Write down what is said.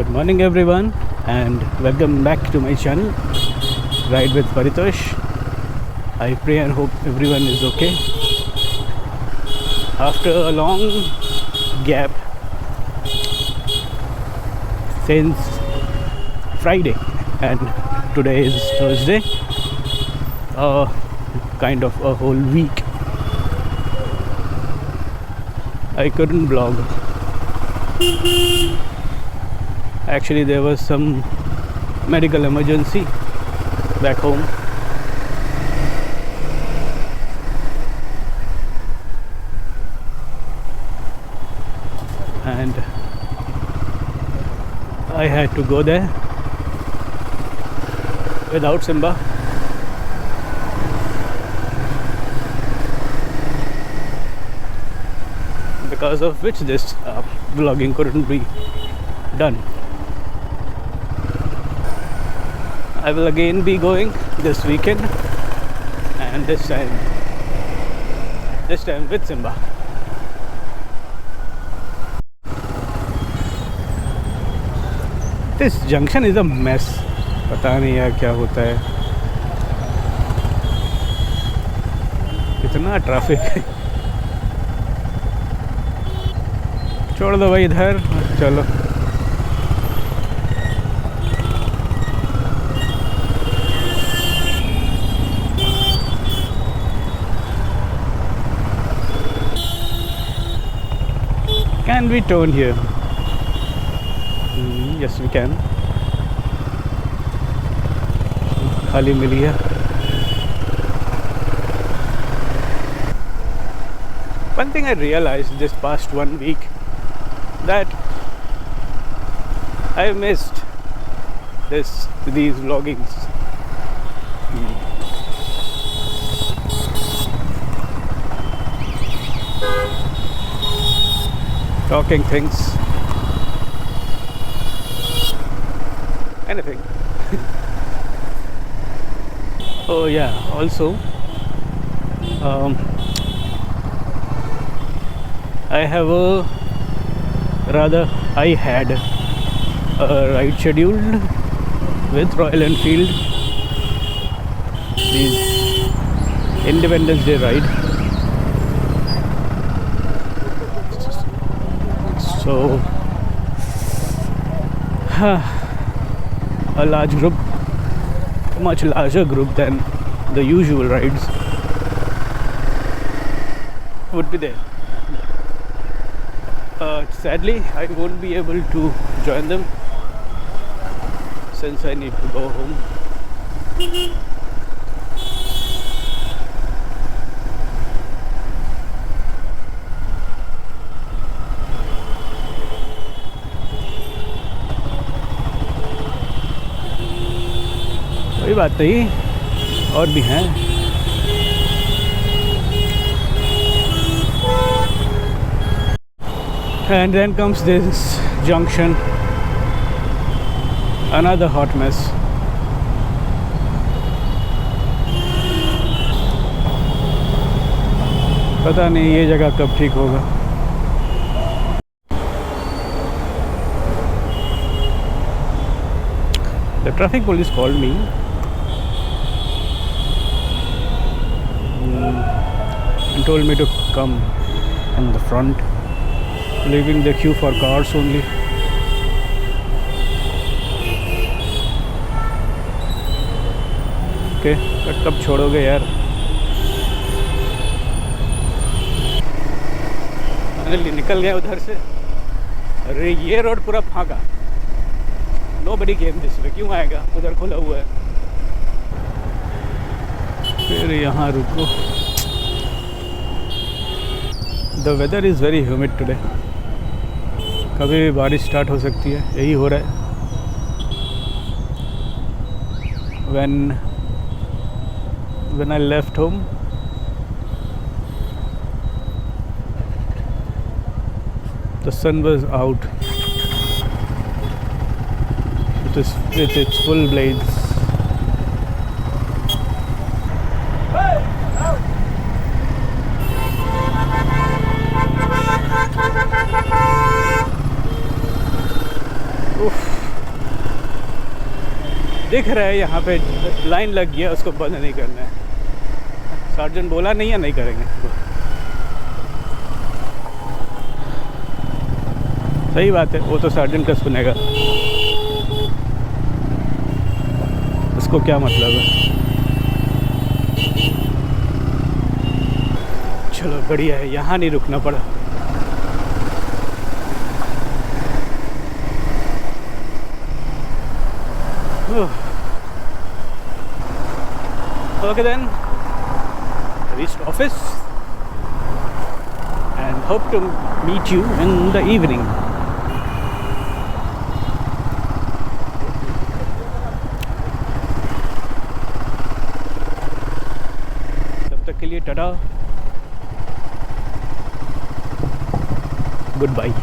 Good morning everyone and welcome back to my channel Ride with Paritosh. I pray and hope everyone is okay. After a long gap since Friday and today is Thursday, kind of a whole week I couldn't vlog. Actually there was some medical emergency back home, and I had to go there without Simba. Because of which this vlogging couldn't be done. I will again be going this weekend, and this time with Simba. This junction is a mess. पता नहीं यार क्या होता है, इतना traffic है. छोड़ दो भाई इधर, चलो. Can we turn here? Yes, we can. खाली मिली है. One thing I realized this past 1 week, that I missed these vloggings. Talking things, anything. Oh yeah, also I had a ride scheduled with Royal Enfield, these Independence Day ride. So a large group, much larger group than the usual rides, would be there. Sadly, I won't be able to join them since I need to go home. कोई बात नहीं, और भी हैं. And then comes this junction, another hot mess. पता नहीं ये जगह कब ठीक होगा. The traffic police called me and told me to come in the front, leaving the queue for cars only. Okay, but कब छोड़ोगे यार? फाइनली निकल गया उधर से. अरे ये रोड पूरा फांका. Nobody came this way. क्यों आएगा? उधर खुला हुआ है. फिर यहाँ रुको. The weather is very humid today. कभी भी बारिश स्टार्ट हो सकती है. यही हो रहा है. When I left home, the sun was out with its full blades. Oof. दिख रहा है यहाँ पे लाइन लग गया, उसको बंद नहीं करना है। सार्जेंट बोला नहीं है, नहीं करेंगे। सही बात है, वो तो सार्जेंट का सुनेगा, उसको क्या मतलब है। चलो बढ़िया है, यहाँ नहीं रुकना पड़ा। Okay then, reached office and hope to meet you in the evening. तब तक के लिए टाटा, गुड बाय।